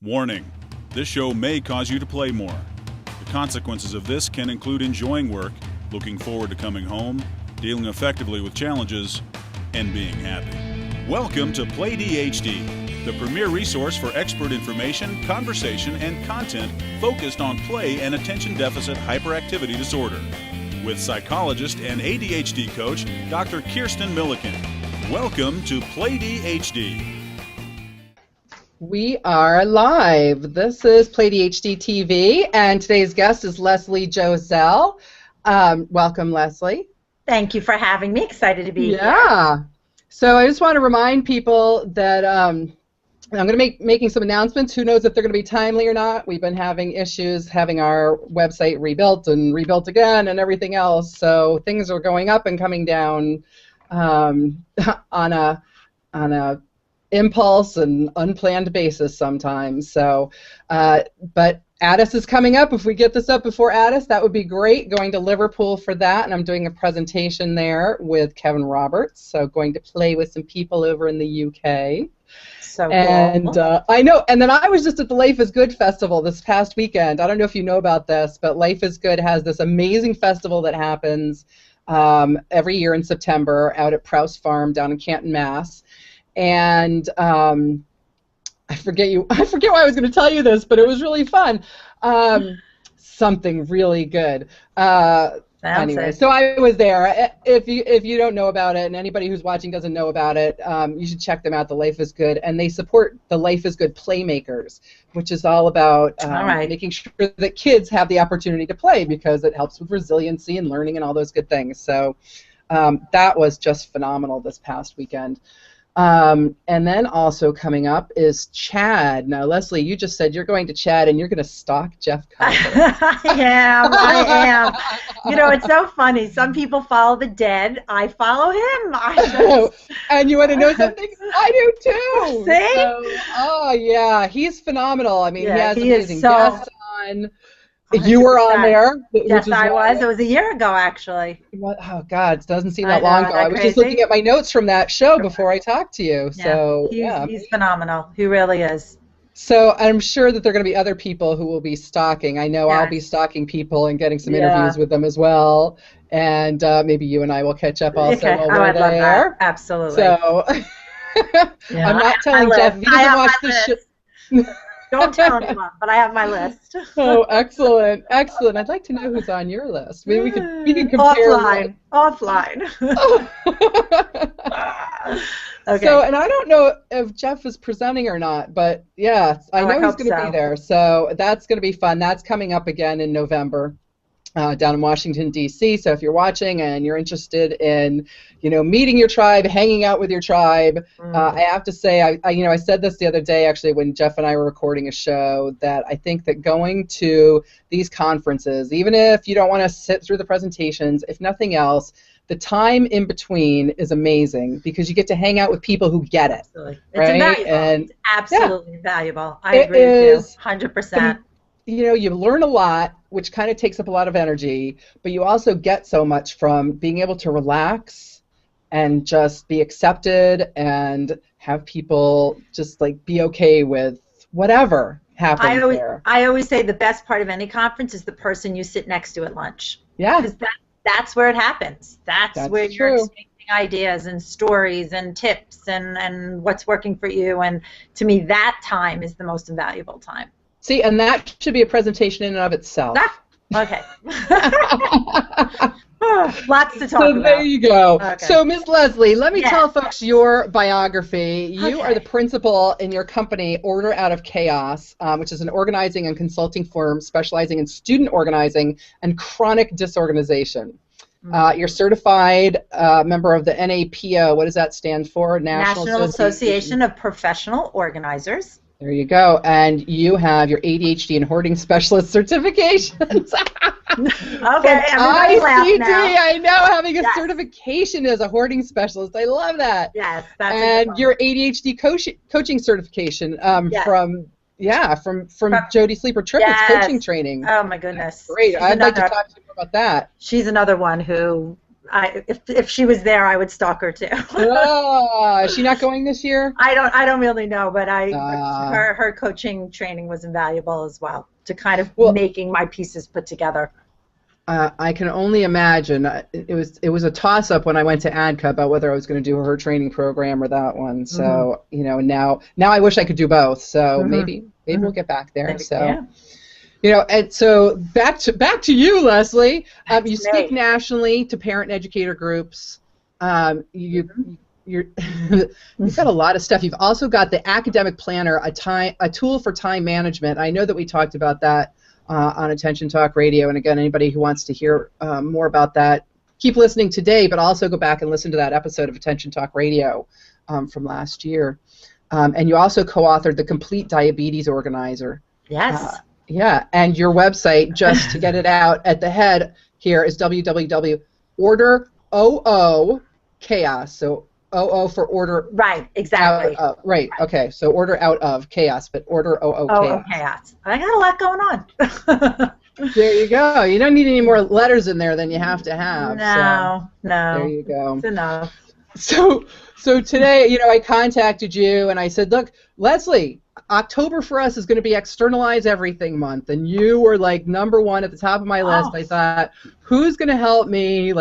Warning: this show may cause you to play more. The consequences of this can include enjoying work, looking forward to coming home, dealing effectively with challenges, and being happy. Welcome to PlayDHD, the premier resource for expert information, conversation, and content focused on play and attention deficit hyperactivity disorder. With psychologist and ADHD coach, Dr. Kirsten Milliken. Welcome to PlayDHD. We are live. This is PlayDHD TV, and today's guest is Leslie Joselle. Welcome, Leslie. Thank you for having me. Excited to be here. Yeah. So I just want to remind people that I'm going to be making some announcements. Who knows if they're going to be timely or not? We've been having issues having our website rebuilt and rebuilt again and everything else. So things are going up and coming down on a impulse and unplanned basis sometimes. So, but Addis is coming up. If we get this up before Addis, that would be great. Going to Liverpool for that, and I'm doing a presentation there with Kevin Roberts. So going to play with some people over in the UK. So and cool. I know. And then I was just at the Life is Good festival this past weekend. I don't know if you know about this, but Life is Good has this amazing festival that happens every year in September out at Prowse Farm down in Canton, Mass. And I forget why I was going to tell you this, but it was really fun. Something really good. Anyway, so I was there. If you don't know about it, and anybody who's watching doesn't know about it, you should check them out. The Life is Good, and they support the Life is Good Playmakers, which is all about making sure that kids have the opportunity to play because it helps with resiliency and learning and all those good things. So that was just phenomenal this past weekend. And then also coming up is Chad. Now, Leslie, you just said you're going to Chad and you're going to stalk Jeff Carter. I am. You know, it's so funny. Some people follow the dead. I follow him. And you want to know something? I do too. See? So, oh, yeah. He's phenomenal. I mean, he has amazing guests on. 100%. You were on there. Yes, I was. It was a year ago, actually. What? Oh, God, it doesn't seem that long ago. I was just looking at my notes from that show before I talked to you. Yeah. So, He's phenomenal. He really is. So I'm sure that there are going to be other people who will be stalking. I know I'll be stalking people and getting some interviews with them as well. And maybe you and I will catch up also while we're there. Love that. Absolutely. So I'm not telling Jeff. He doesn't watch the show. Don't tell anyone, but I have my list. Oh, excellent, excellent. I'd like to know who's on your list. Maybe we can compare. Offline. Okay. So, and I don't know if Jeff is presenting or not, but yeah, I know he's going to be there. So that's going to be fun. That's coming up again in November. Down in Washington, D.C. So if you're watching and you're interested in, meeting your tribe, hanging out with your tribe, I have to say, I said this the other day, actually, when Jeff and I were recording a show, that I think that going to these conferences, even if you don't want to sit through the presentations, if nothing else, the time in between is amazing because you get to hang out with people who get it. Absolutely. Right? It's invaluable. And it's absolutely valuable. I agree with you, 100%. You learn a lot, which kind of takes up a lot of energy, but you also get so much from being able to relax and just be accepted and have people just be okay with whatever happens there. I always say the best part of any conference is the person you sit next to at lunch. Yeah. Because that's where it happens. That's where you're exchanging ideas and stories and tips and what's working for you. And to me, that time is the most invaluable time. See, and that should be a presentation in and of itself. Okay. Lots to talk about. So there you go. Okay. So, Ms. Leslie, let me tell folks your biography. You are the principal in your company, Order Out of Chaos, which is an organizing and consulting firm specializing in student organizing and chronic disorganization. You're certified member of the NAPO. What does that stand for? National Association of Professional Organizers. There you go. And you have your ADHD and hoarding specialist certifications. Okay, everybody laugh now. I know, having a certification as a hoarding specialist. I love that. Yes, that's and your ADHD coaching certification from Jody Sleeper Trippett's coaching training. Oh my goodness. That's great. I'd like to talk to you more about that. She's another one who if she was there, I would stalk her too. Is she not going this year? I don't really know, but her coaching training was invaluable as well to kind of making my pieces put together. I can only imagine. It was a toss-up when I went to ADCA about whether I was going to do her training program or that one. So now I wish I could do both. So maybe we'll get back there. Maybe, so. Yeah. And so back to you, Leslie. You speak nationally to parent and educator groups. You've got a lot of stuff. You've also got the academic planner, a tool for time management. I know that we talked about that on Attention Talk Radio. And again, anybody who wants to hear more about that, keep listening today, but also go back and listen to that episode of Attention Talk Radio from last year. And you also co-authored the Complete Diabetes Organizer. Yes. Yeah, and your website, just to get it out at the head here, is www.order.chaos. So OO for order. Right, exactly. Right, okay. So order out of chaos, but order OO chaos. Chaos. I got a lot going on. There you go. You don't need any more letters in there than you have to have. No. There you go. It's enough. So today, I contacted you and I said, look, Leslie, October for us is going to be Externalize Everything month, and you were like #1 at the top of my list. I thought, who's going to help me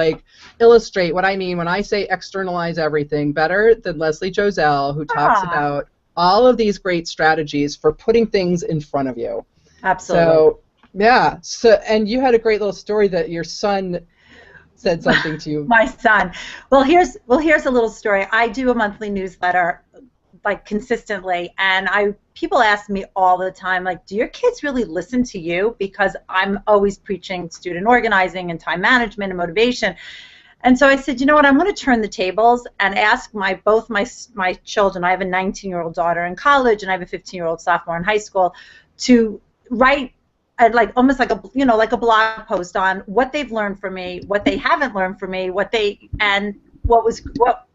illustrate what I mean when I say externalize everything better than Leslie Joselle, who talks about all of these great strategies for putting things in front of you. Absolutely. And you had a great little story that your son said something to you. My son. Well, here's a little story. I do a monthly newsletter consistently, and people ask me all the time, do your kids really listen to you? Because I'm always preaching student organizing and time management and motivation. And so I said, you know what, I'm going to turn the tables and ask both my children. I have a 19-year-old daughter in college, and I have a 15-year-old sophomore in high school, to write almost like a blog post on what they've learned from me, what they haven't learned from me, what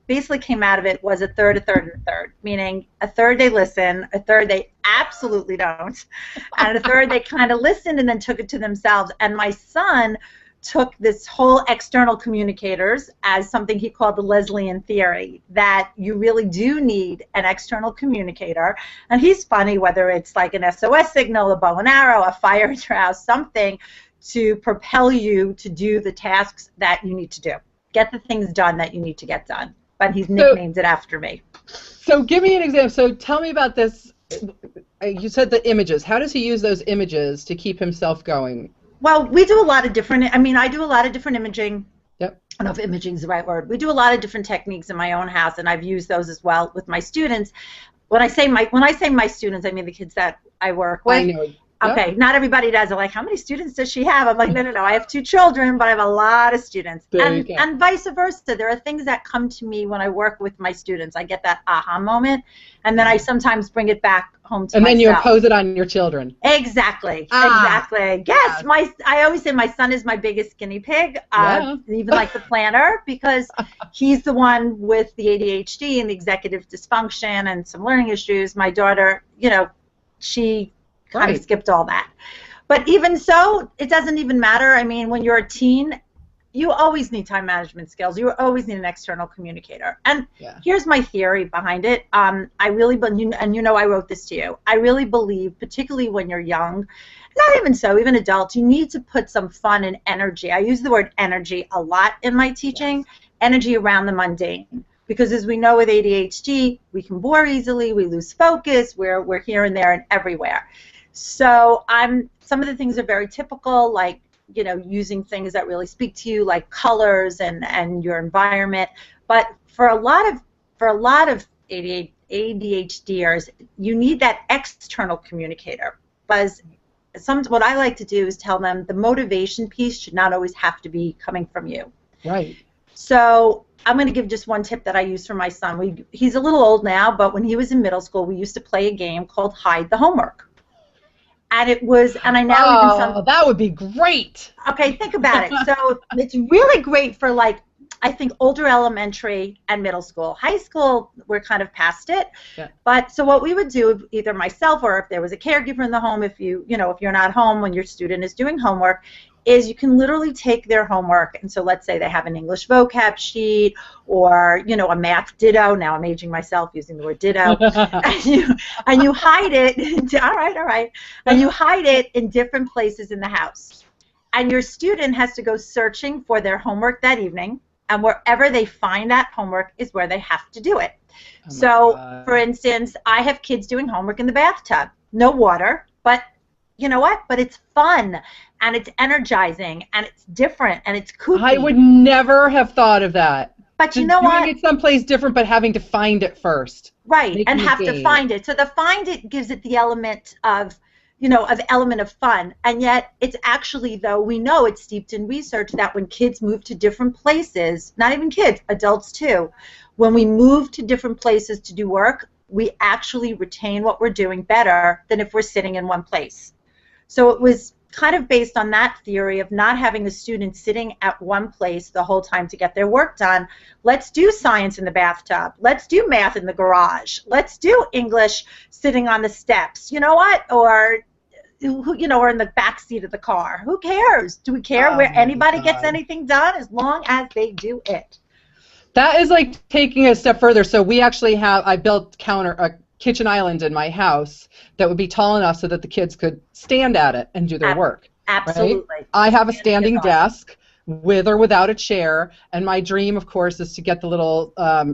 basically came out of it was a third, a third, and a third, meaning a third they listen, a third they absolutely don't, and a third they kind of listened and then took it to themselves. And my son took this whole external communicators as something he called the Leslian theory, that you really do need an external communicator. And he's funny, whether it's like an SOS signal, a bow and arrow, a fire at your house, something to propel you to do the tasks that you need to do. Get the things done that you need to get done. But he's nicknamed it after me. So give me an example. So tell me about this. You said the images. How does he use those images to keep himself going? Well, we do a lot of different, I do a lot of different imaging. Yep. I don't know if imaging is the right word. We do a lot of different techniques in my own house, and I've used those as well with my students. When I say my students, I mean the kids that I work with. I know. Okay, yep. Not everybody does. They're like, how many students does she have? I'm like, no. I have 2 children, but I have a lot of students. And vice versa. There are things that come to me when I work with my students. I get that aha moment, and then I sometimes bring it back home to myself. And then you impose it on your children. Exactly. Exactly. Yes. I always say my son is my biggest guinea pig, even like the planner, because he's the one with the ADHD and the executive dysfunction and some learning issues. My daughter, she kind of skipped all that. But even so, it doesn't even matter. I mean, when you're a teen, you always need time management skills. You always need an external communicator. And here's my theory behind it. I really believe, and I wrote this to you, I really believe, particularly when you're young, not even so, even adults, you need to put some fun and energy. I use the word energy a lot in my teaching, energy around the mundane. Because as we know with ADHD, we can bore easily, we lose focus, we're here and there and everywhere. So some of the things are very typical, like using things that really speak to you, like colors and your environment. But for a lot of ADHDers, you need that external communicator. Because what I like to do is tell them the motivation piece should not always have to be coming from you. Right. So I'm going to give just one tip that I use for my son. He's a little old now, but when he was in middle school, we used to play a game called Hide the Homework. And it was, and I now even that would be great. Okay, think about it. So it's really great for I think older elementary and middle school. High school, we're kind of past it. Yeah. But so what we would do, either myself or if there was a caregiver in the home, if if you're not home when your student is doing homework, is you can literally take their homework, and so let's say they have an English vocab sheet or a math ditto. Now I'm aging myself using the word ditto, and you hide it. All right, and you hide it in different places in the house, and your student has to go searching for their homework that evening, and wherever they find that homework is where they have to do it. So, for instance, I have kids doing homework in the bathtub, no water, but you know what? But it's fun, and it's energizing, and it's different, and it's kooky. I would never have thought of that. But you know what? Doing it someplace different, but having to find it first. Right, and have to find it. So the find it gives it the element of, element of fun, and yet it's actually, though, we know it's steeped in research that when kids move to different places, not even kids, adults too, when we move to different places to do work, we actually retain what we're doing better than if we're sitting in one place. So it was kind of based on that theory of not having the students sitting at one place the whole time to get their work done. Let's do science in the bathtub. Let's do math in the garage. Let's do English sitting on the steps. You know what? Or or in the back seat of the car. Who cares? Do we care where anybody gets anything done as long as they do it? That is like taking it a step further. So we actually I built a kitchen island in my house that would be tall enough so that the kids could stand at it and do their work. Absolutely. Right? I have a standing desk with or without a chair, and my dream, of course, is to get the little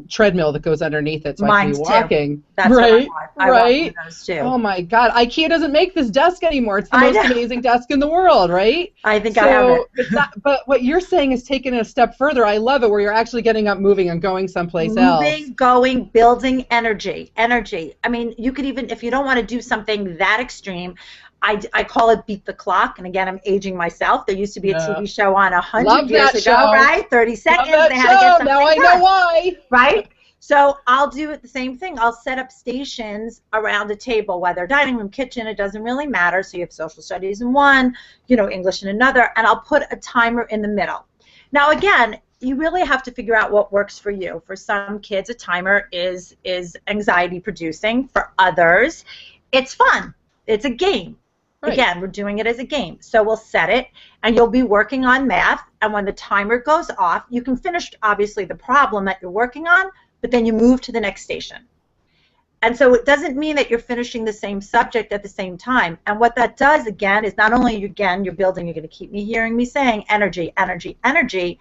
treadmill that goes underneath it so I can be walking. That's right? What I right? want those too. Oh my God, IKEA doesn't make this desk anymore. It's the most amazing desk in the world, right? I think I have it. But what you're saying is taking it a step further. I love it, where you're actually getting up, moving, and going someplace else. Moving, going, building energy. I mean, you could even, if you don't want to do something that extreme, I call it beat the clock, and again, I'm aging myself. There used to be a TV show on 100 years ago, right? 30 seconds. They had to get something now I know why. Right? So I'll do it the same thing. I'll set up stations around a table, whether dining room, kitchen, it doesn't really matter. So you have social studies in one, English in another, and I'll put a timer in the middle. Now, again, you really have to figure out what works for you. For some kids, a timer is anxiety producing. For others, it's fun. It's a game. Right. Again, we're doing it as a game. So we'll set it, and you'll be working on math, and when the timer goes off, you can finish, obviously, the problem that you're working on, but then you move to the next station. And so it doesn't mean that you're finishing the same subject at the same time. And what that does, again, is not only, you're building, you're going to keep hearing me saying energy, energy, energy,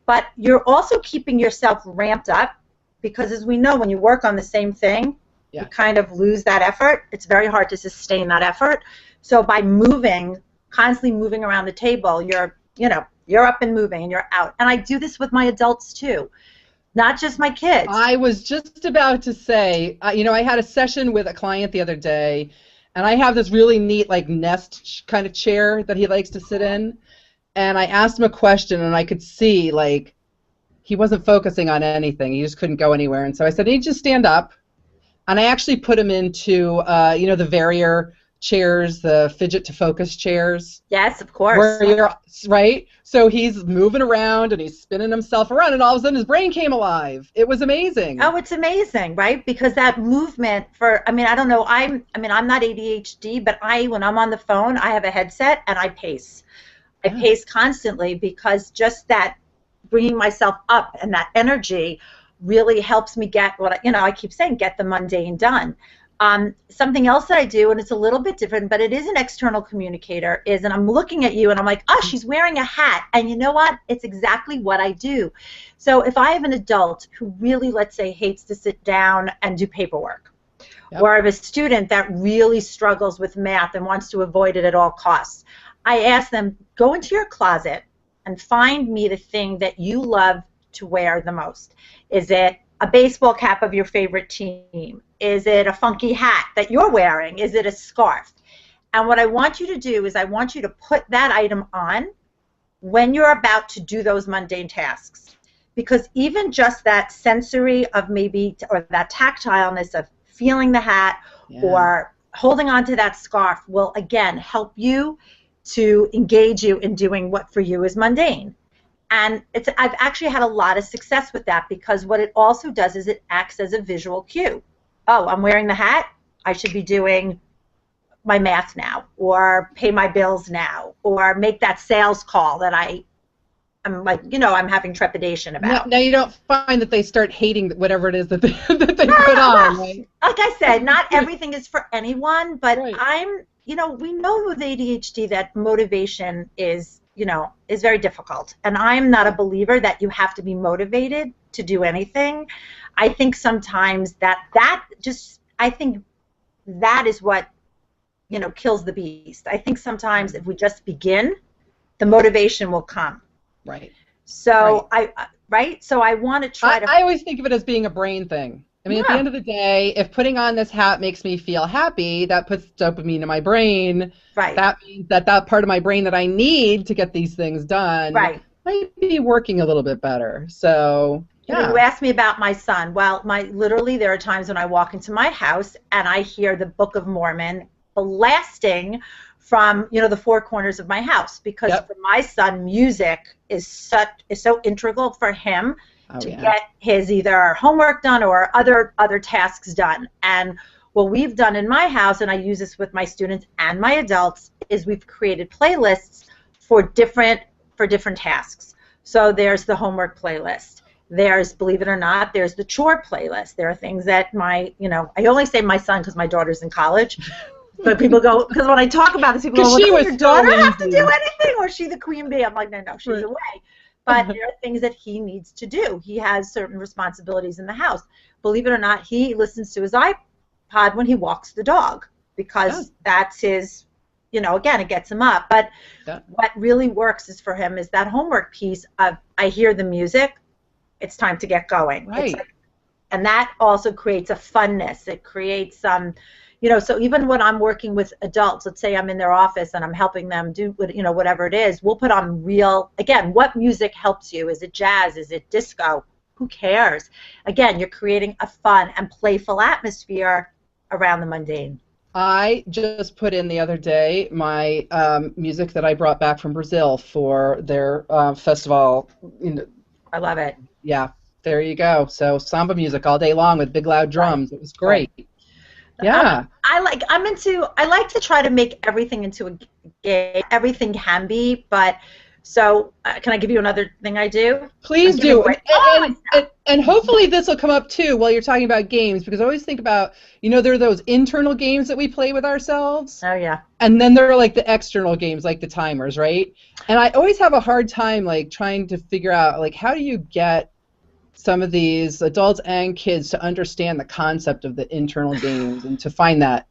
but you're also keeping yourself ramped up, because as we know, when you work on the same thing, you kind of lose that effort. It's very hard to sustain that effort. So by moving, constantly moving around the table, you're up and moving and you're out. And I do this with my adults too, not just my kids. I was just about to say, I had a session with a client the other day, and I have this really neat nest kind of chair that he likes to sit in. And I asked him a question, and I could see he wasn't focusing on anything. He just couldn't go anywhere. And so I said, "Hey, just stand up." And I actually put him into the Verrier chairs, the fidget to focus chairs. Yes, of course. Where you're, right? So he's moving around and he's spinning himself around, and all of a sudden his brain came alive. It was amazing. Oh, it's amazing, right? Because that movement I don't know, I'm not ADHD, but when I'm on the phone, I have a headset and I pace. I pace constantly, because just that bringing myself up and that energy really helps me get what I keep saying, get the mundane done. Something else that I do, and it's a little bit different, but it is an external communicator, and I'm looking at you and I'm like, oh, she's wearing a hat. And you know what? It's exactly what I do. So if I have an adult who really, let's say, hates to sit down and do paperwork, or I have a student that really struggles with math and wants to avoid it at all costs, I ask them, go into your closet and find me the thing that you love to wear the most. Is it a baseball cap of your favorite team? Is it a funky hat that you're wearing? Is it a scarf? And what I want you to do is I want you to put that item on when you're about to do those mundane tasks. Because even just that sensory of or that tactileness of feeling the hat or holding on to that scarf will, again, help you to engage you in doing what for you is mundane. And I've actually had a lot of success with that, because what it also does is it acts as a visual cue. Oh, I'm wearing the hat. I should be doing my math now, or pay my bills now, or make that sales call that I'm like, I'm having trepidation about. Now you don't find that they start hating whatever it is that they put on, right? Like I said, not everything is for anyone, but Right. we know with ADHD that motivation is very difficult. And I'm not a believer that you have to be motivated to do anything. I think sometimes I think that is what, kills the beast. I think sometimes if we just begin, the motivation will come. Right. So So I want to try to. I always think of it as being a brain thing. I mean, at the end of the day, if putting on this hat makes me feel happy, that puts dopamine in my brain. Right. That means that part of my brain that I need to get these things done might be working a little bit better. So, yeah. You asked me about my son. Well, literally there are times when I walk into my house and I hear the Book of Mormon blasting from the four corners of my house, because for my son, music is so integral for him to get his either homework done or other tasks done. And what we've done in my house, and I use this with my students and my adults, is we've created playlists for different tasks. So there's the homework playlist. There's, believe it or not, there's the chore playlist. There are things that I only say my son because my daughter's in college. But people go, because when I talk about this, people go, well, does your daughter have to do anything, or is she the queen bee? I'm like, no, she's away. But there are things that he needs to do. He has certain responsibilities in the house. Believe it or not, he listens to his iPod when he walks the dog, because that's his, again, it gets him up. But what really works is for him is that homework piece of, I hear the music, it's time to get going. Right. And that also creates a funness. It creates some... so even when I'm working with adults, let's say I'm in their office and I'm helping them do, whatever it is, we'll put on what music helps you? Is it jazz? Is it disco? Who cares? Again, you're creating a fun and playful atmosphere around the mundane. I just put in the other day my music that I brought back from Brazil for their festival. I love it. Yeah, there you go. So samba music all day long with big loud drums. Right. It was great. Right. Yeah. I like to try to make everything into a game. Everything can be, but so can I give you another thing I do? Please do. And hopefully this will come up too while you're talking about games, because I always think about, there are those internal games that we play with ourselves. Oh, yeah. And then there are like the external games, like the timers, right? And I always have a hard time like trying to figure out like how do you get some of these adults and kids to understand the concept of the internal games and to find that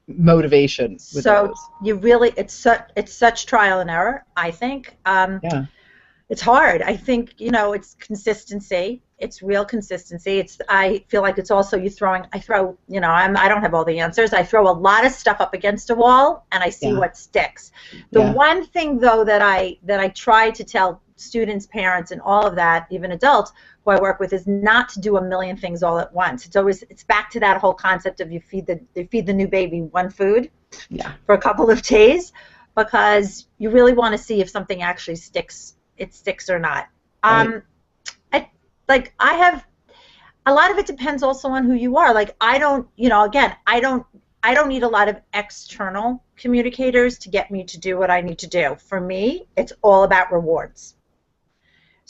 motivation with those. You really, it's such trial and error, I think. It's hard. I think, it's consistency. It's real consistency. I feel like it's also I don't have all the answers. I throw a lot of stuff up against a wall and I see what sticks. The one thing though that I try to tell students, parents, and all of that, even adults who I work with, is not to do a million things all at once. It's back to that whole concept of you feed the new baby one food for a couple of days, because you really want to see if something actually sticks or not. Right. I have a lot of it depends also on who you are. Like I don't need a lot of external communicators to get me to do what I need to do. For me, it's all about rewards.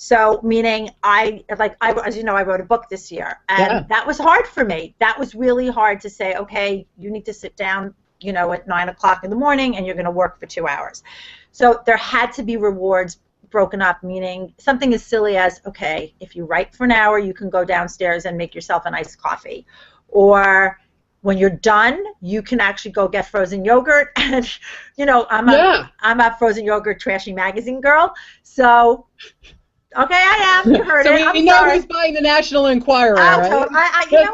So, meaning as you know, I wrote a book this year, and that was hard for me. That was really hard to say, okay, you need to sit down, at 9 o'clock in the morning, and you're going to work for 2 hours. So there had to be rewards broken up, meaning something as silly as, okay, if you write for an hour, you can go downstairs and make yourself an iced coffee. Or when you're done, you can actually go get frozen yogurt. And, I'm a frozen yogurt trashy magazine girl. So... Okay, I am. You heard it. So we know who's buying the National Enquirer, right? You know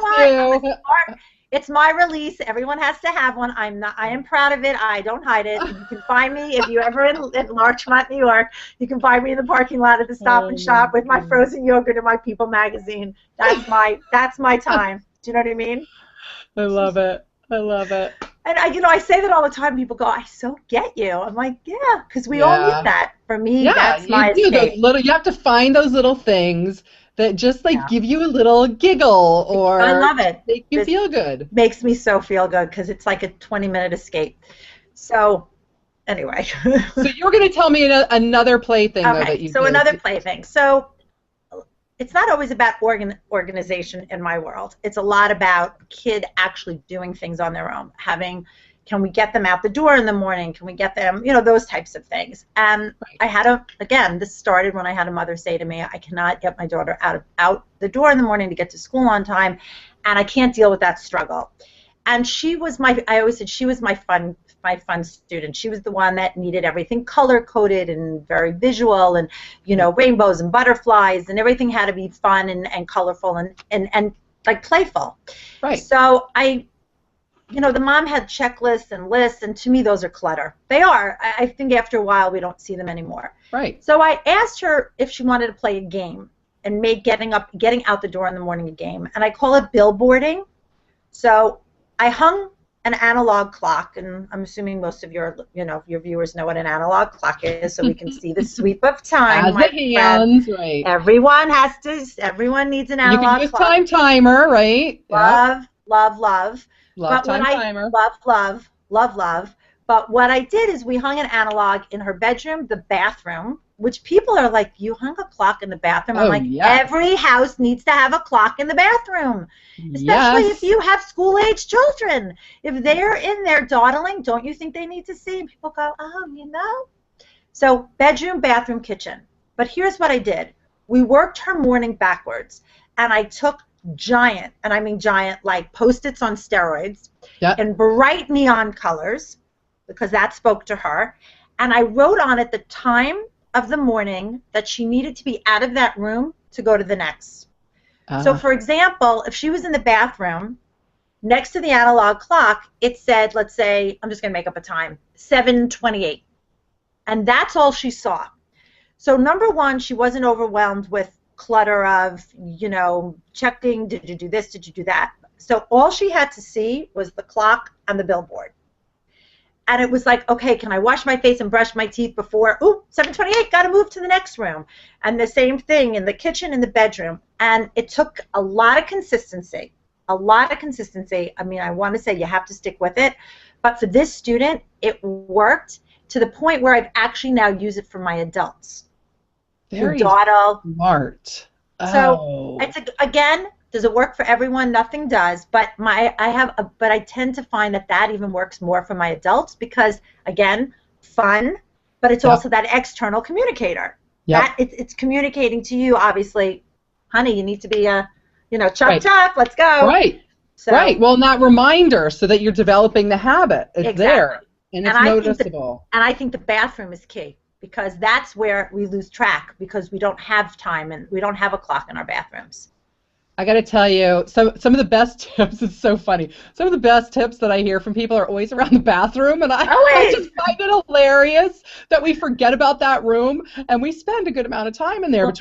what? It's my release. Everyone has to have one. I am proud of it. I don't hide it. You can find me if you're ever in Larchmont, New York. You can find me in the parking lot at the Stop and Shop with my frozen yogurt and my People magazine. That's my time. Do you know what I mean? I love it. I love it. And I say that all the time. People go, I so get you. I'm like, yeah, because we all need that. For me, that's my escape. You have to find those little things that just give you a little giggle or I love it. Make you feel good. Makes me so feel good because it's like a 20-minute escape. So anyway. So you're going to tell me another plaything though, that you so another plaything. So it's not always about organization in my world. It's a lot about kid actually doing things on their own. Can we get them out the door in the morning? Can we get them, those types of things. And I had this started when I had a mother say to me, I cannot get my daughter out the door in the morning to get to school on time, and I can't deal with that struggle. And I always said she was my fun student. She was the one that needed everything color-coded and very visual and, rainbows and butterflies, and everything had to be fun and colorful and like playful. Right. So the mom had checklists and lists, and to me those are clutter. They are. I think after a while we don't see them anymore. Right. So I asked her if she wanted to play a game and make getting out the door in the morning a game, and I call it billboarding. So I hung an analog clock, and I'm assuming most of your viewers know what an analog clock is, so we can see the sweep of time. Hands, right. Everyone needs an analog clock. You can use timer, right? Love. Love. But what I did is we hung an analog in her bedroom, the bathroom, which people are like, you hung a clock in the bathroom? I'm like, every house needs to have a clock in the bathroom, especially if you have school-age children. If they're in there dawdling, don't you think they need to see? And people go, So bedroom, bathroom, kitchen. But here's what I did. We worked her morning backwards, and I took giant, and I mean giant, like Post-its on steroids, in bright neon colors, because that spoke to her, and I wrote on it the time of the morning that she needed to be out of that room to go to the next. So for example, if she was in the bathroom, next to the analog clock, it said, let's say, I'm just going to make up a time, 7:28. And that's all she saw. So number one, she wasn't overwhelmed with clutter of, checking, did you do this, did you do that? So all she had to see was the clock and the billboard. And it was like, okay, can I wash my face and brush my teeth before, 7:28, got to move to the next room. And the same thing in the kitchen, in the bedroom. And it took a lot of consistency, I mean, I want to say you have to stick with it. But for this student, it worked to the point where I've actually now used it for my adults. Very smart. So again, does it work for everyone? Nothing does, but I tend to find that even works more for my adults because again, fun, but it's also that external communicator. That it's communicating to you, obviously, honey, you need to be chop, let's go. Right. So, right. Well, and that reminder so that you're developing the habit. It's there and it's noticeable. And I think the bathroom is key because that's where we lose track because we don't have time and we don't have a clock in our bathrooms. I got to tell you, some of the best tips, it's so funny, some of the best tips that I hear from people are always around the bathroom, and I just find it hilarious that we forget about that room, and we spend a good amount of time in there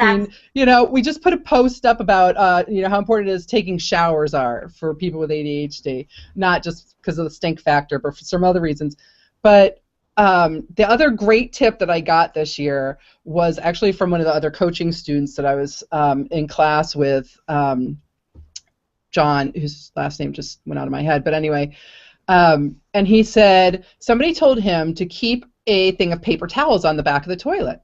we just put a post up about, how important it is taking showers are for people with ADHD, not just because of the stink factor, but for some other reasons. But the other great tip that I got this year was actually from one of the other coaching students that I was in class with, John, whose last name just went out of my head, but anyway, and he said somebody told him to keep a thing of paper towels on the back of the toilet.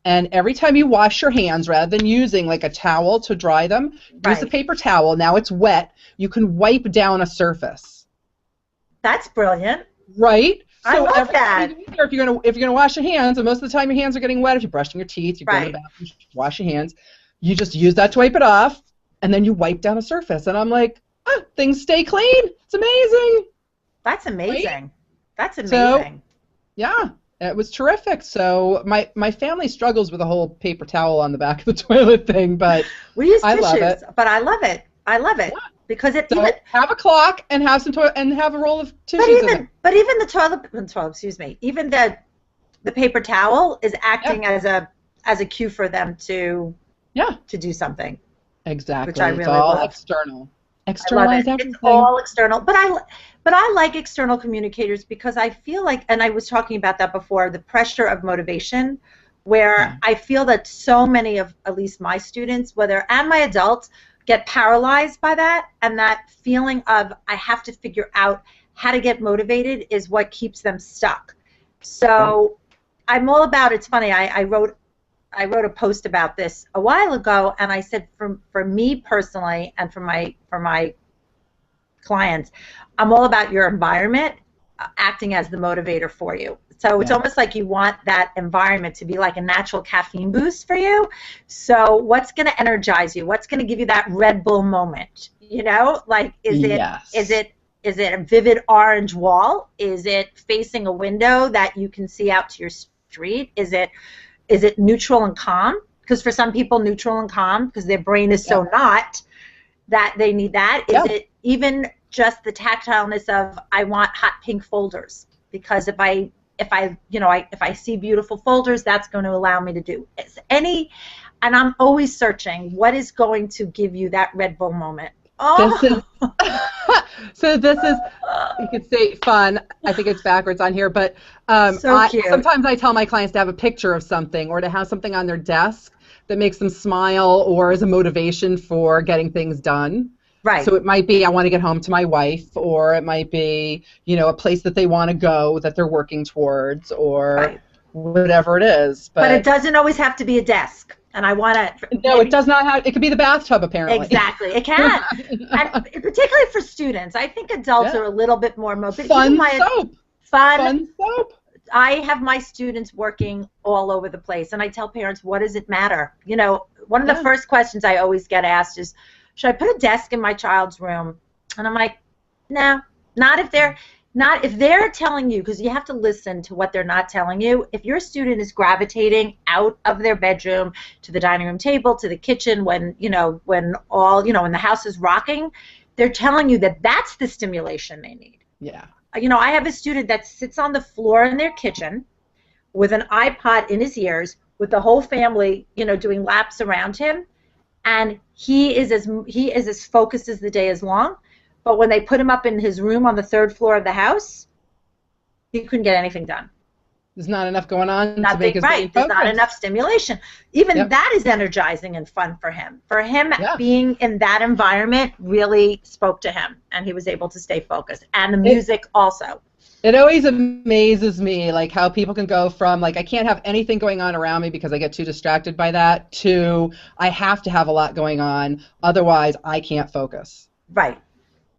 And every time you wash your hands, rather than using like a towel to dry them, use a paper towel. Now it's wet. You can wipe down a surface. That's brilliant. Right? I love that. If you're gonna wash your hands, and most of the time your hands are getting wet, if you're brushing your teeth, you're going to the bathroom, wash your hands, you just use that to wipe it off, and then you wipe down a surface. And I'm like, things stay clean. It's amazing. That's amazing. Right? That's amazing. So, yeah, it was terrific. So my family struggles with the whole paper towel on the back of the toilet thing, but we use tissues. Love it. But I love it. Yeah. Because it have a clock and have have a roll of tissues. But even the toilet, even the paper towel is acting as a cue for them to do something. Exactly. Which I really it's all love. External. Externalize everything. It's all external, but I like external communicators because I feel like, and I was talking about that before, the pressure of motivation, where I feel that so many of at least my students, and my adults, get paralyzed by that, and that feeling of I have to figure out how to get motivated is what keeps them stuck. So I'm all about, it's funny, I wrote a post about this a while ago, and I said for me personally and for my clients, I'm all about your environment acting as the motivator for you. So it's almost like you want that environment to be like a natural caffeine boost for you. So what's going to energize you? What's going to give you that Red Bull moment? You know, like is it a vivid orange wall? Is it facing a window that you can see out to your street? Is it neutral and calm? Because for some people, neutral and calm, because their brain is so not that they need that. Is it even just the tactileness of I want hot pink folders? Because if I see beautiful folders, that's going to allow me to do and I'm always searching what is going to give you that Red Bull moment. Oh. So this is, you could say fun. I think it's backwards on here, but so cute. Sometimes I tell my clients to have a picture of something or to have something on their desk that makes them smile or is a motivation for getting things done. Right. So it might be I want to get home to my wife, or it might be, a place that they want to go that they're working towards, or whatever it is. But it doesn't always have to be a desk. And I want to. No, it does not have. It could be the bathtub, apparently. Exactly, it can. And particularly for students, I think adults are a little bit more motivated. Fun soap. Fun soap. I have my students working all over the place, and I tell parents, what does it matter? One of the first questions I always get asked is, should I put a desk in my child's room? And I'm like, no, not if they're telling you, because you have to listen to what they're not telling you. If your student is gravitating out of their bedroom to the dining room table, to the kitchen, when the house is rocking, they're telling you that that's the stimulation they need. Yeah. I have a student that sits on the floor in their kitchen with an iPod in his ears, with the whole family, doing laps around him. And he is as focused as the day is long, but when they put him up in his room on the 3rd floor of the house, he couldn't get anything done. There's not enough going on to make his brain focus. There's not enough stimulation. Even that is energizing and fun for him. For him, being in that environment really spoke to him, and he was able to stay focused. And the music also. It always amazes me, like, how people can go from, like, I can't have anything going on around me because I get too distracted by that, to I have to have a lot going on, otherwise I can't focus. Right.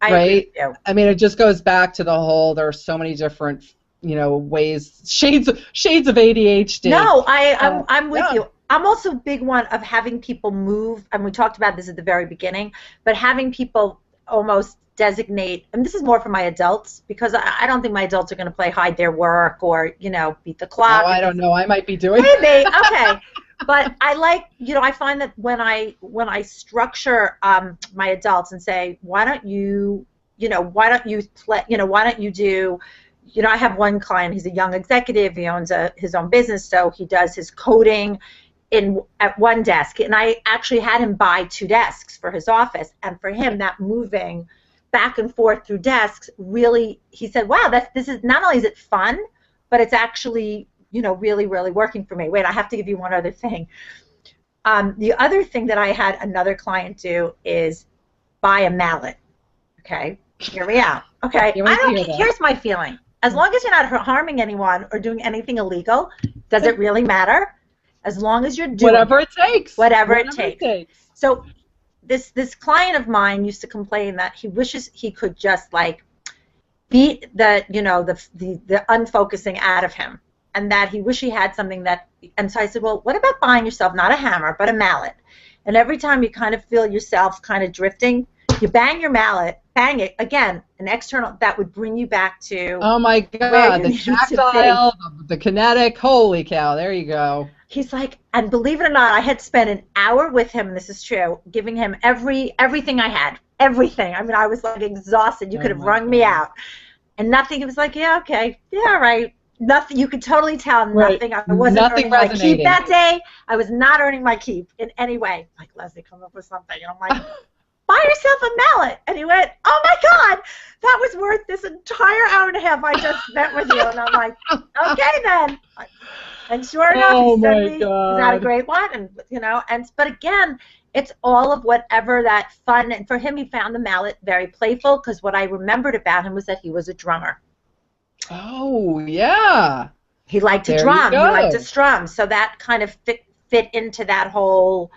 I agree with you. I mean, it just goes back to the whole, there are so many different, ways, shades of ADHD. No, I'm with you. I'm also a big one of having people move, and we talked about this at the very beginning, but having people almost designate, and this is more for my adults, because I don't think my adults are going to hide their work or, beat the clock. Oh, I don't know. I might be doing maybe. Okay. But I like, I find that when I structure my adults and say, why don't you do, I have one client, he's a young executive, he owns his own business, so he does his coding at one desk, and I actually had him buy 2 desks for his office, and for him, that moving back and forth through desks really, he said, wow, this is, not only is it fun, but it's actually, really, really working for me. Wait, I have to give you one other thing. The other thing that I had another client do is buy a mallet. Okay, hear me out. Okay, here's my feeling. As long as you're not harming anyone or doing anything illegal, does it really matter? As long as you're doing whatever it takes. Whatever it takes. So this client of mine used to complain that he wishes he could just beat the unfocusing out of him, and that he wish he had something that. And so I said, well, what about buying yourself not a hammer but a mallet? And every time you kind of feel yourself kind of drifting, you bang your mallet, bang it again, an external that would bring you back to. Oh my God, the tactile, the kinetic. Holy cow! There you go. He's like, and believe it or not, I had spent an hour with him, and this is true, giving him everything I had, everything. I mean, I was exhausted. You could have wrung me out, and nothing. It was like, yeah, okay, yeah, all right. Nothing. You could totally tell nothing. I wasn't earning my keep that day. I was not earning my keep in any way. Like, Leslie, come up with something, and I'm like, buy yourself a mallet. And he went, oh my God, that was worth this entire hour and a half I just spent with you. And I'm like, okay then. And sure enough, he sent me, is that a great one? And, you know, but again, it's all of whatever that fun, and for him, he found the mallet very playful, because what I remembered about him was that he was a drummer. Oh, yeah. He liked to drum. He liked to strum. So that kind of fit into that whole,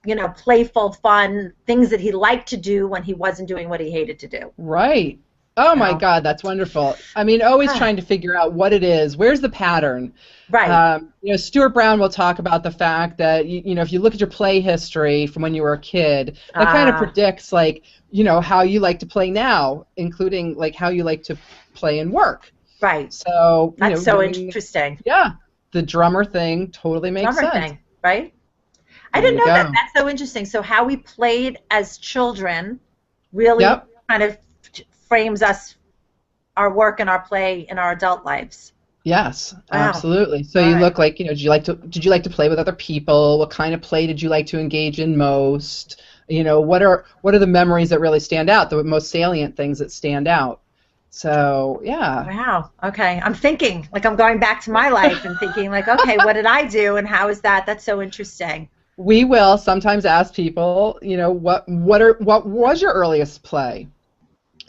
you know, playful, fun things that he liked to do when he wasn't doing what he hated to do. Right. Oh, my God, that's wonderful. I mean, always trying to figure out what it is. Where's the pattern? Right. You know, Stuart Brown will talk about the fact that, you know, if you look at your play history from when you were a kid, that kind of predicts, like, you know, how you like to play now, including, like, how you like to play and work. Right. So, that's so interesting. Yeah. The drummer thing totally makes sense. Thing, right? I didn't know that. That's so interesting. So how we played as children really kind of frames us, our work and our play in our adult lives. Yes, absolutely. So you look like, you know, did you like to play with other people? What kind of play did you like to engage in most? You know, what are the memories that really stand out, the most salient things that stand out? So, yeah. Wow. Okay. I'm thinking, like, I'm going back to my life and thinking, like, okay, what did I do and how is that? That's so interesting. We will sometimes ask people, you know, what was your earliest play?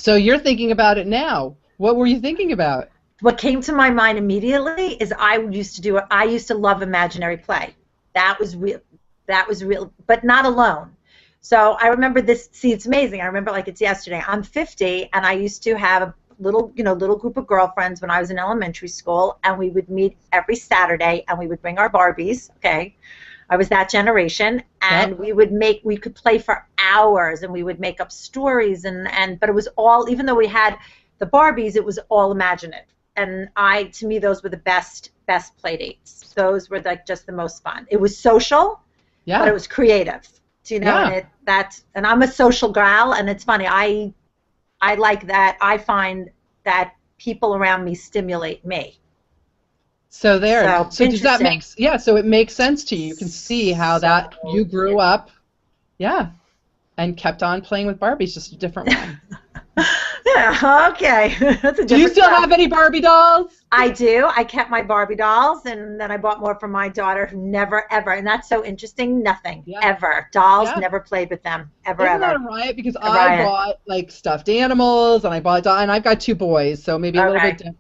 So you're thinking about it now. What were you thinking about? What came to my mind immediately is I used to love imaginary play. That was real, but not alone. So I remember this, see, it's amazing. I remember like it's yesterday. I'm 50, and I used to have a little group of girlfriends when I was in elementary school, and we would meet every Saturday, and we would bring our Barbies, okay? I was that generation, and we could play for hours, and we would make up stories, but it was all, even though we had the Barbies, it was all imaginative. And to me, those were the best play dates. Those were like just the most fun. It was social, but it was creative. Do you know? And I'm a social gal, and it's funny. I like that. I find that people around me stimulate me. So does that make so it makes sense to you. You can see how that you grew up, and kept on playing with Barbies, just a different one. Yeah, okay. That's a do you still have any Barbie dolls? I do. I kept my Barbie dolls, and then I bought more for my daughter, who never, ever, and that's so interesting, nothing, ever. Dolls, never played with them, ever. Isn't that a riot? Because I bought, like, stuffed animals, and I bought and I've got 2 boys, so maybe a little bit different.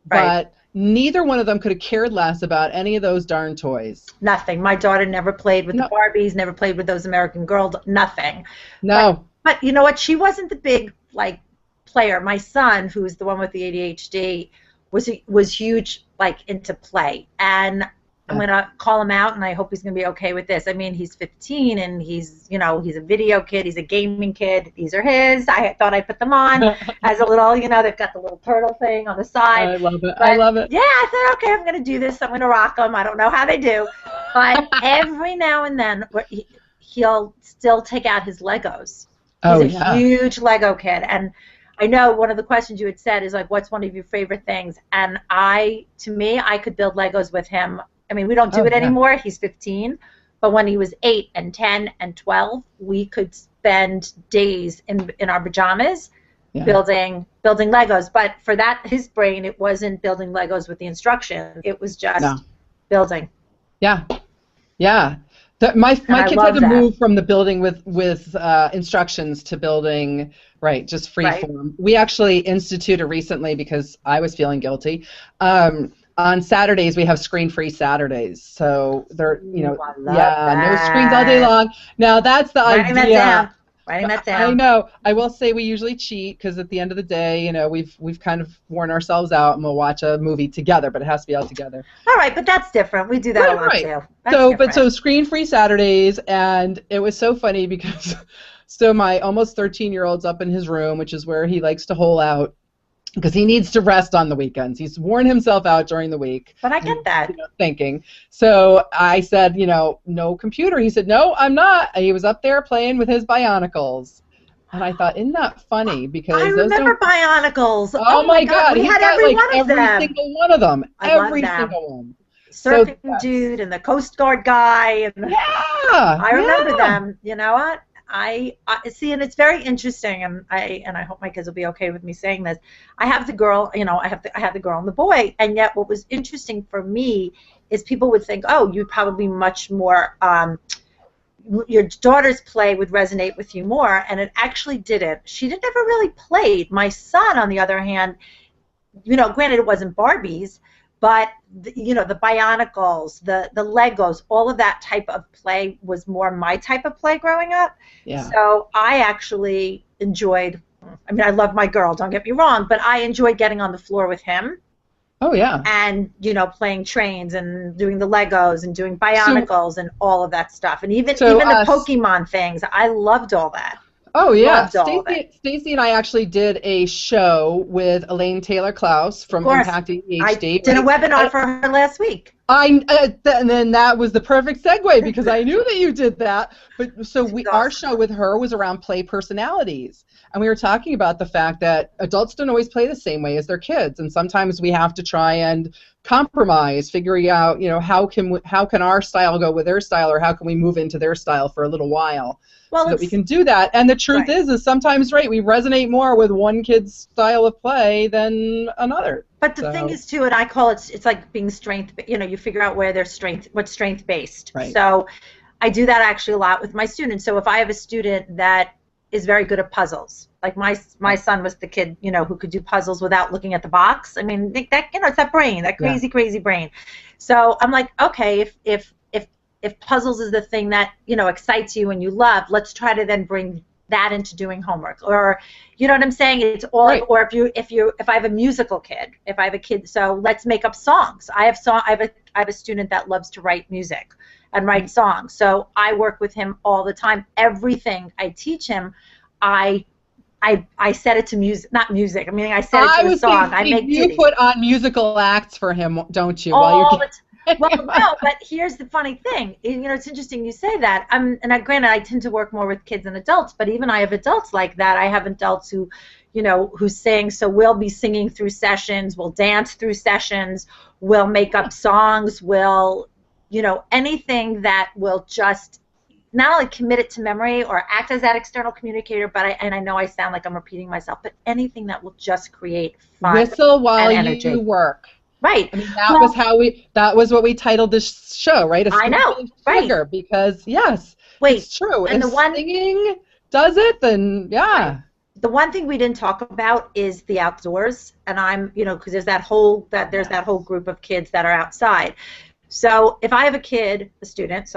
But neither one of them could have cared less about any of those darn toys. Nothing. My daughter never played with the Barbies, never played with those American Girl, nothing. No. But you know what? She wasn't the big, like, player. My son, who's the one with the ADHD, was huge, like, into play. And I'm going to call him out, and I hope he's going to be okay with this. I mean, he's 15, and he's a video kid. He's a gaming kid. These are his. I thought I'd put them on as a little, they've got the little turtle thing on the side. I love it. I love it. Yeah, I thought, okay, I'm going to do this. I'm going to rock them. I don't know how they do. But every now and then, he'll still take out his Legos. He's a huge Lego kid. And I know one of the questions you had said is, like, what's one of your favorite things? And I could build Legos with him. I mean, we don't do it anymore. He's 15. But when he was 8 and 10 and 12, we could spend days in our pajamas building Legos. But for that, his brain, it wasn't building Legos with the instructions. It was just building. Yeah. Yeah. My kids had to move from the building with instructions to building, just free form. We actually instituted recently, because I was feeling guilty. On Saturdays, we have screen-free Saturdays. So they're, no screens all day long. Now that's the idea. Writing that down. I know. I will say we usually cheat, because at the end of the day, we've kind of worn ourselves out, and we'll watch a movie together, but it has to be all together. All right, but that's different. We do that a lot too. So screen-free Saturdays, and it was so funny because so my almost 13-year-old's up in his room, which is where he likes to hole out, because he needs to rest on the weekends. He's worn himself out during the week. But I get that. Thinking. So I said, no computer. He said, no, I'm not. He was up there playing with his Bionicles. And I thought, isn't that funny? Because I remember Bionicles. Oh my God. We had every one of them. Every single one of them. Every single one. Surfing dude and the Coast Guard guy. And yeah. I remember them. You know what? I see, and it's very interesting, and I hope my kids will be okay with me saying this. I have the girl, I have the girl and the boy, and yet what was interesting for me is people would think, oh, you're probably much more, your daughter's play would resonate with you more, and it actually didn't. She never really played. My son, on the other hand, granted it wasn't Barbies, but the Bionicles, the Legos, all of that type of play was more my type of play growing up. Yeah. So I actually enjoyed, I love my girl, don't get me wrong, but I enjoyed getting on the floor with him. Oh, yeah. And, playing trains and doing the Legos and doing Bionicles and all of that stuff. And even the Pokemon things, I loved all that. Oh, yeah. Stacey and I actually did a show with Elaine Taylor-Klaus from Impact ADHD. I did a webinar for her last week. And then that was the perfect segue because I knew that you did that. But so our show with her was around play personalities. And we were talking about the fact that adults don't always play the same way as their kids, and sometimes we have to try and compromise, figuring out, how can our style go with their style, or how can we move into their style for a little while, so that we can do that. And the truth is sometimes, we resonate more with one kid's style of play than another. But the thing is, too, and I call it's like being strength, you figure out where their what's strength-based. Right. So I do that actually a lot with my students. So if I have a student that is very good at puzzles. Like my son was the kid, who could do puzzles without looking at the box. That it's that brain, that crazy brain. So I'm like, okay, if puzzles is the thing that excites you and you love, let's try to then bring that into doing homework, or you know what I'm saying? It's all right. Or if I have a musical kid, if I have a kid, so let's make up songs. I have a student that loves to write music and write songs. So I work with him all the time. Everything I teach him, I set it to music, not music. I set it to a song. You put on musical acts for him, don't you? Well, no, but here's the funny thing. It's interesting you say that. Granted, I tend to work more with kids than adults, but even I have adults like that. I have adults who sing, so we'll be singing through sessions, we'll dance through sessions, we'll make up songs, we'll, anything that will just not only commit it to memory or act as that external communicator, but I know I sound like I'm repeating myself, but anything that will just create fun. Whistle while you work. Right. That was what we titled this show, right? I know. Right. Because it's true. And if singing does it, then yeah. Right. The one thing we didn't talk about is the outdoors, and because there's that whole group of kids that are outside. So if I have a student,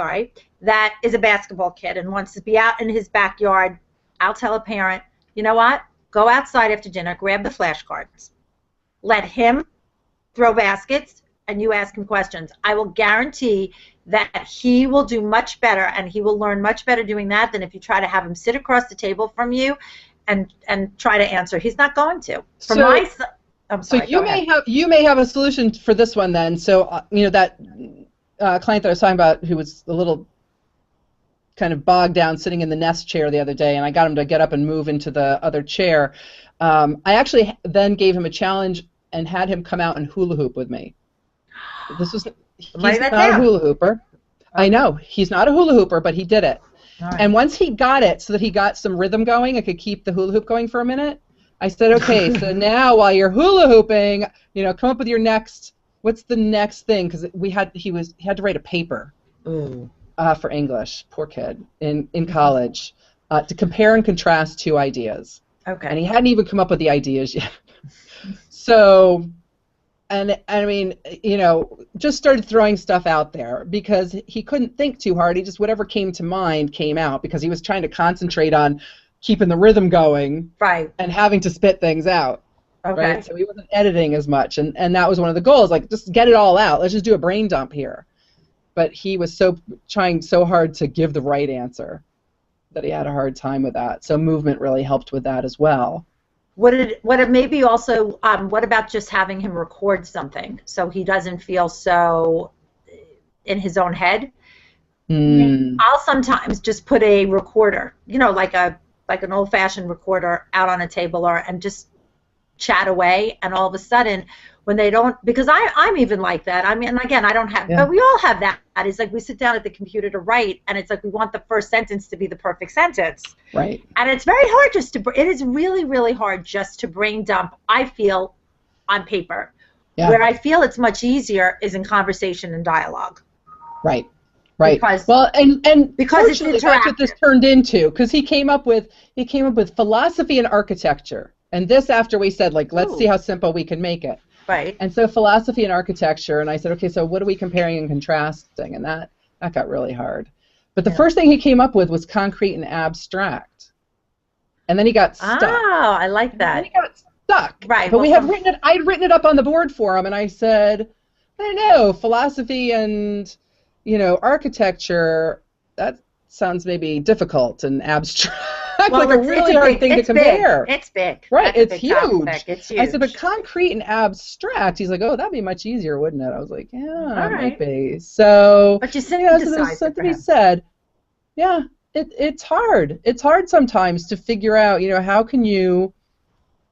that is a basketball kid and wants to be out in his backyard, I'll tell a parent, you know what? Go outside after dinner, grab the flashcards, let him throw baskets, and you ask him questions. I will guarantee that he will do much better, and he will learn much better doing that than if you try to have him sit across the table from you and try to answer. He's not going to. I'm sorry, so you may have a solution for this one then. So that client that I was talking about, who was a little kind of bogged down sitting in the nest chair the other day, and I got him to get up and move into the other chair. I actually then gave him a challenge and had him come out and hula hoop with me. He's not a hula hooper. I know, he's not a hula hooper, but he did it. Right. And once he got it so that he got some rhythm going, I could keep the hula hoop going for a minute, I said, okay, so now while you're hula hooping, come up with what's the next thing? Because he had to write a paper for English, poor kid, in college, to compare and contrast two ideas. Okay. And he hadn't even come up with the ideas yet. So, just started throwing stuff out there because he couldn't think too hard. He just, whatever came to mind came out because he was trying to concentrate on keeping the rhythm going, right, and having to spit things out. Okay. Right? So he wasn't editing as much, and that was one of the goals, like, just get it all out. Let's just do a brain dump here. But he was trying so hard to give the right answer that he had a hard time with that. So movement really helped with that as well. What about just having him record something so he doesn't feel so in his own head? I'll sometimes just put a recorder, like an old-fashioned recorder, out on a table, and just chat away, and all of a sudden, when they don't, because I'm even like that. I mean, again, I don't have, but we all have that. It's like we sit down at the computer to write, and it's like we want the first sentence to be the perfect sentence. Right. And it's very hard it is really, really hard just to brain dump, I feel, on paper. Yeah. Where I feel it's much easier is in conversation and dialogue. Right. Right. Because, because it's interactive. That's what this turned into, because he came up with philosophy and architecture. And this after we said, like, let's see how simple we can make it. Right. And so philosophy and architecture, and I said, okay, so what are we comparing and contrasting? And that got really hard. But the first thing he came up with was concrete and abstract. And then he got stuck. Oh, I like that. And he got stuck. Right. But I'd written it up on the board for him, and I said, I don't know, philosophy and, architecture, that sounds maybe difficult and abstract. Well, like a really hard thing to compare. It's big. Right, it's huge. It's huge. I said, but concrete and abstract. He's like, oh, that'd be much easier, wouldn't it? I was like, yeah, it might be. So, but you so there's something he said. Yeah, it's hard. It's hard sometimes to figure out, how can you,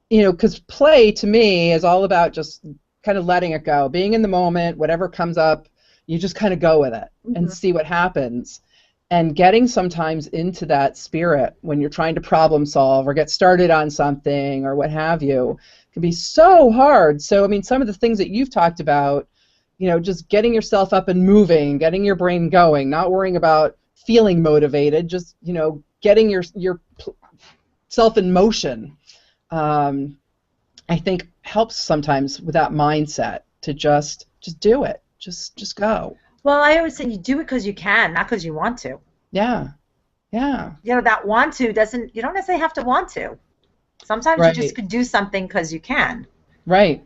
because play to me is all about just kind of letting it go, being in the moment, whatever comes up, you just kind of go with it and see what happens. And getting sometimes into that spirit when you're trying to problem solve or get started on something or what have you can be so hard. So, I mean, some of the things that you've talked about, just getting yourself up and moving, getting your brain going, not worrying about feeling motivated, just, getting yourself in motion, I think helps sometimes with that mindset to just do it. Just go. Well, I always say you do it because you can, not because you want to. Yeah. Yeah. That want to you don't necessarily have to want to. Sometimes you just could do something because you can. Right.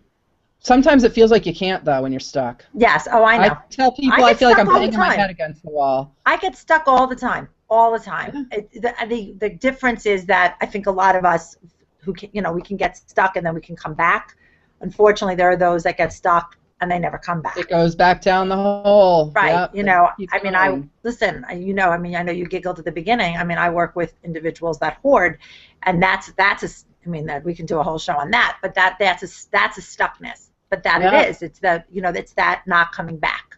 Sometimes it feels like you can't, though, when you're stuck. Yes. Oh, I know. I tell people I feel like I'm banging my head against the wall. I get stuck all the time. All the time. Yeah. The difference is that I think a lot of us who can, we can get stuck and then we can come back. Unfortunately, there are those that get stuck and they never come back. It goes back down the hole. Right. Yep. Listen, I know you giggled at the beginning. I mean, I work with individuals that hoard, and that we can do a whole show on that, but that's a stuckness. But it is. It's it's that not coming back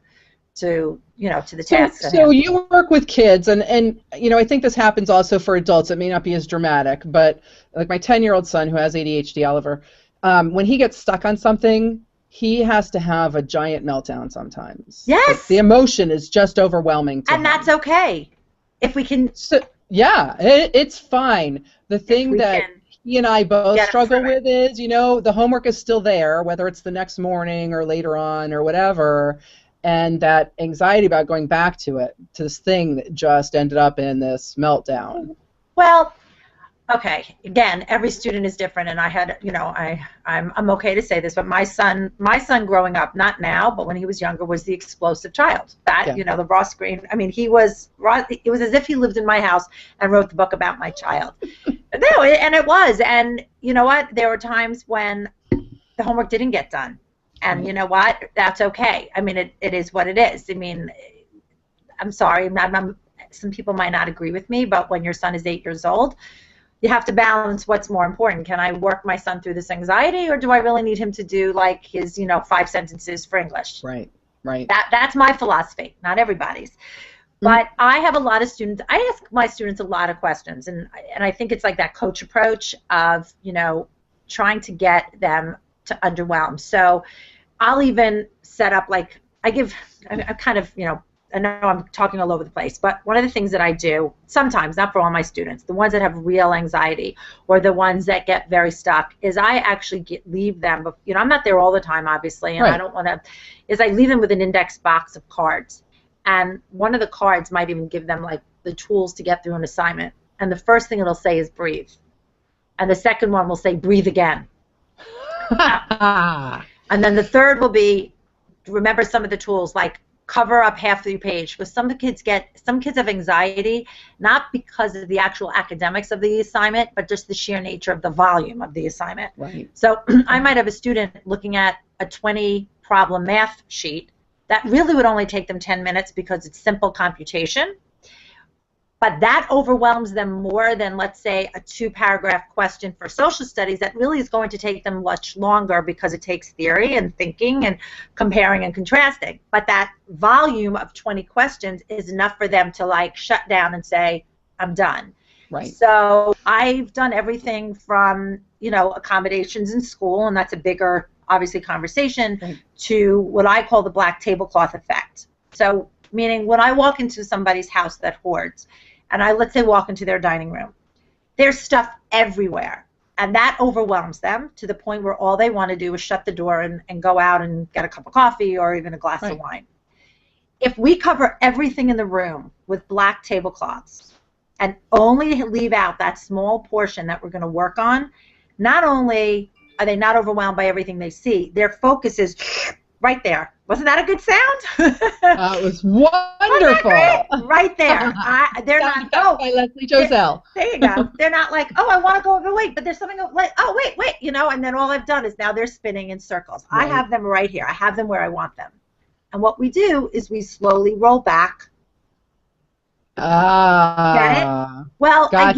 to, to the task. So you work with kids, and I think this happens also for adults. It may not be as dramatic, but like my 10-year-old son who has ADHD, Oliver, when he gets stuck on something, he has to have a giant meltdown sometimes. Yes. Like the emotion is just overwhelming to him. That's okay. If we can... it's fine. The thing that he and I both struggle with is, the homework is still there, whether it's the next morning or later on or whatever, and that anxiety about going back to this thing that just ended up in this meltdown. Well... Okay, again, every student is different, and I had, I'm okay to say this, but my son growing up, not now, but when he was younger, was the explosive child. The raw screen. I mean, it was as if he lived in my house and wrote the book about my child. And it was, and you know what? There were times when the homework didn't get done, and you know what? That's okay. I mean, it is what it is. I mean, I'm sorry, some people might not agree with me, but when your son is 8 years old, you have to balance what's more important. Can I work my son through this anxiety, or do I really need him to do like his, 5 sentences for English? Right. That's my philosophy, not everybody's. But I have a lot of students. I ask my students a lot of questions, and I think it's like that coach approach of, trying to get them to underwhelm. So I'll even set up like I kind of, I know I'm talking all over the place, but one of the things that I do sometimes, not for all my students, the ones that have real anxiety or the ones that get very stuck, is I actually leave them, I'm not there all the time, obviously, and I don't want to, is I leave them with an index box of cards. And one of the cards might even give them like the tools to get through an assignment. And the first thing it'll say is breathe. And the second one will say breathe again. And then the third will be remember some of the tools like cover up half the page, because some kids have anxiety not because of the actual academics of the assignment, but just the sheer nature of the volume of the assignment. Right. So I might have a student looking at a 20 problem math sheet that really would only take them 10 minutes because it's simple computation, But that overwhelms them more than, let's say, a 2-paragraph question for social studies that really is going to take them much longer because it takes theory and thinking and comparing and contrasting. But that volume of 20 questions is enough for them to like shut down and say, I'm done. Right. So I've done everything from, you know, accommodations in school, and that's a bigger, obviously, conversation, right, to what I call the black tablecloth effect. So meaning when I walk into somebody's house that hoards, and I, let's say, walk into their dining room, there's stuff everywhere. And that overwhelms them to the point where all they want to do is shut the door and go out and get a cup of coffee or even a glass right, of wine. If we cover everything in the room with black tablecloths and only leave out that small portion that we're going to work on, not only are they not overwhelmed by everything they see, their focus is right there. Wasn't that a good sound? It was wonderful. Right there. They're not. Oh, by Leslie Joselle. There you go. They're not like, oh, I want to go over. Wait, but there's something like, oh, wait, you know. And then all I've done is now they're spinning in circles. Right. I have them right here. I have them where I want them. And what we do is we slowly roll back. Get it? Well, gotcha.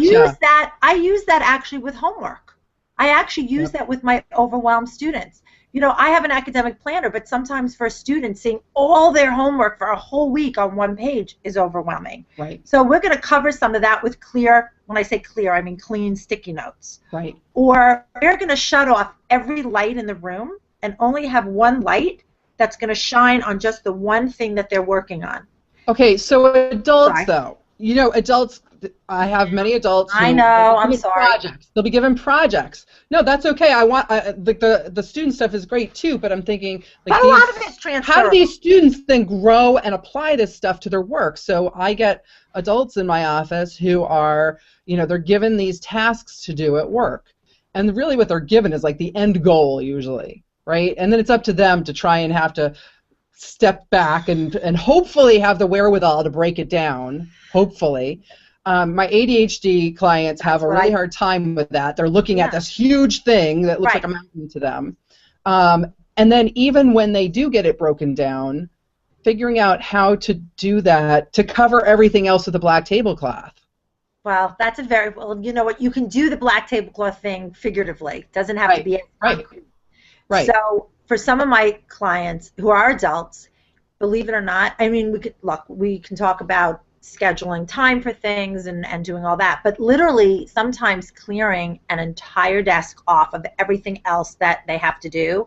I use that actually with homework. I actually use that with my overwhelmed students. You know, I have an academic planner, but sometimes for a student, seeing all their homework for a whole week on one page is overwhelming. Right. So we're going to cover some of that with clear, when I say clear, I mean clean sticky notes. Right. Or we're going to shut off every light in the room and only have one light that's going to shine on just the one thing that they're working on. Okay, so adults, though, you know, adults, I have many adults who I know, I'm sorry. Projects. They'll be given projects. No, that's okay. I want the student stuff is great too, but I'm thinking like but a lot of it's transferable. How do these students then grow and apply this stuff to their work? So I get adults in my office who are, you know, they're given these tasks to do at work, and really what they're given is like the end goal usually, right? And then it's up to them to try and have to step back and hopefully have the wherewithal to break it down. Hopefully. My ADHD clients have a really hard time with that. They're looking at this huge thing that looks like a mountain to them. And then even when they do get it broken down, figuring out how to do that to cover everything else with a black tablecloth. Well, that's a very, well, you know what, you can do the black tablecloth thing figuratively. It doesn't have to be concrete. Right. So for some of my clients who are adults, believe it or not, I mean, we can talk about scheduling time for things and doing all that, but literally sometimes clearing an entire desk off of everything else that they have to do,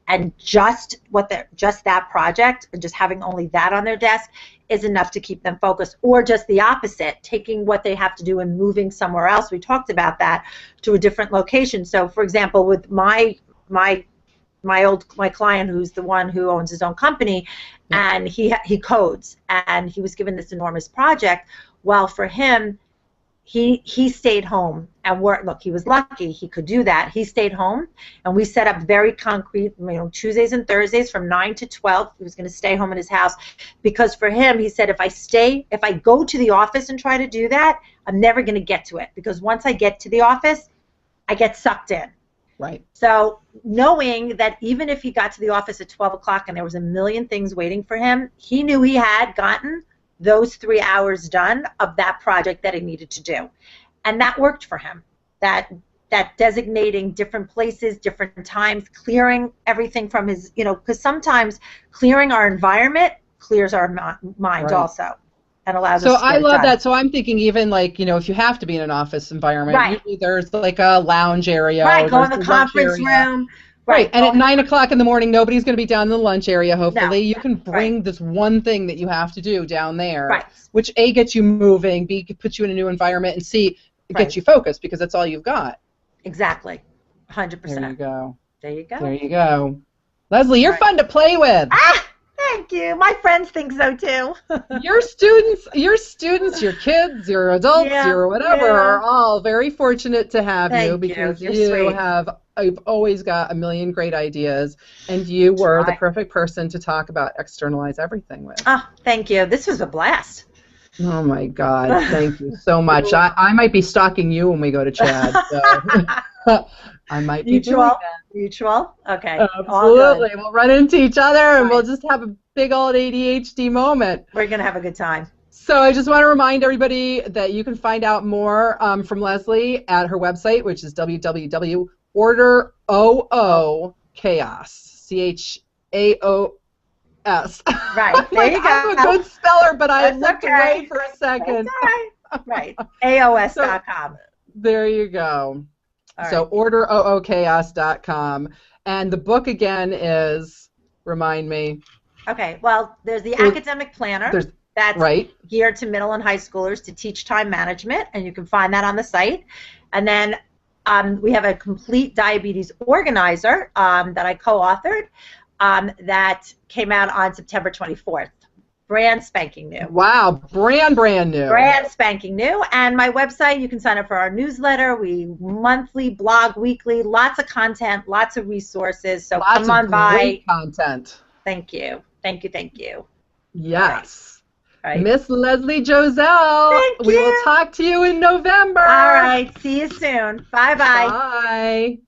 and just that project and just having only that on their desk is enough to keep them focused. Or just the opposite, taking what they have to do and moving somewhere else. We talked about that, to a different location. So for example, with my client, who's the one who owns his own company, and he codes, and he was given this enormous project. Well, for him, he stayed home and worked. Look, he was lucky; he could do that. He stayed home, and we set up very concrete, you know, Tuesdays and Thursdays from 9 to 12. He was going to stay home in his house, because for him, he said, if I go to the office and try to do that, I'm never going to get to it, because once I get to the office, I get sucked in. Right. So knowing that even if he got to the office at 12 o'clock and there was a million things waiting for him, he knew he had gotten those 3 hours done of that project that he needed to do. And that worked for him. That designating different places, different times, clearing everything from his, you know, because sometimes clearing our environment clears our mind also. And allows us to I love that. So I'm thinking even like, you know, if you have to be in an office environment, usually there's like a lounge area. Right, go in the conference room. Right, and at 9 o'clock in the morning, nobody's going to be down in the lunch area, hopefully. You can bring this one thing that you have to do down there, which A, gets you moving, B, puts you in a new environment, and C, it gets you focused, because that's all you've got. Exactly, 100%. There you go. There you go. There you go. Leslie, you're fun to play with. Ah! Thank you. My friends think so too. Your students, your kids, your adults, your whatever are all very fortunate to have you, because you've always got a million great ideas, and you were the perfect person to talk about Externalize Everything with. Oh, thank you. This was a blast. Oh my God, thank you so much. I might be stalking you when we go to Chad. So. I might be doing that. Mutual? Okay. Absolutely. We'll run into each other and we'll just have a big old ADHD moment. We're going to have a good time. So I just want to remind everybody that you can find out more from Leslie at her website, which is www.orderOOchaos, CHAOS. Right. There you go. I'm a good speller, but I looked okay. away for a second. That's right. AOS.com. There you go. All so right. orderOOchaos.com. And the book again is, remind me. Okay. Well, there's the academic planner. That's geared to middle and high schoolers to teach time management, and you can find that on the site. And then we have a complete diabetes organizer that I co-authored that came out on September 24th. Brand spanking new. Wow, brand new. Brand spanking new. And my website, you can sign up for our newsletter. We monthly, blog weekly, lots of content, lots of resources. So lots come on of by. Great content. Thank you. Thank you. Thank you. Yes. All right. Miss Leslie Joselle, Thank you. We will talk to you in November. All right. See you soon. Bye-bye. Bye.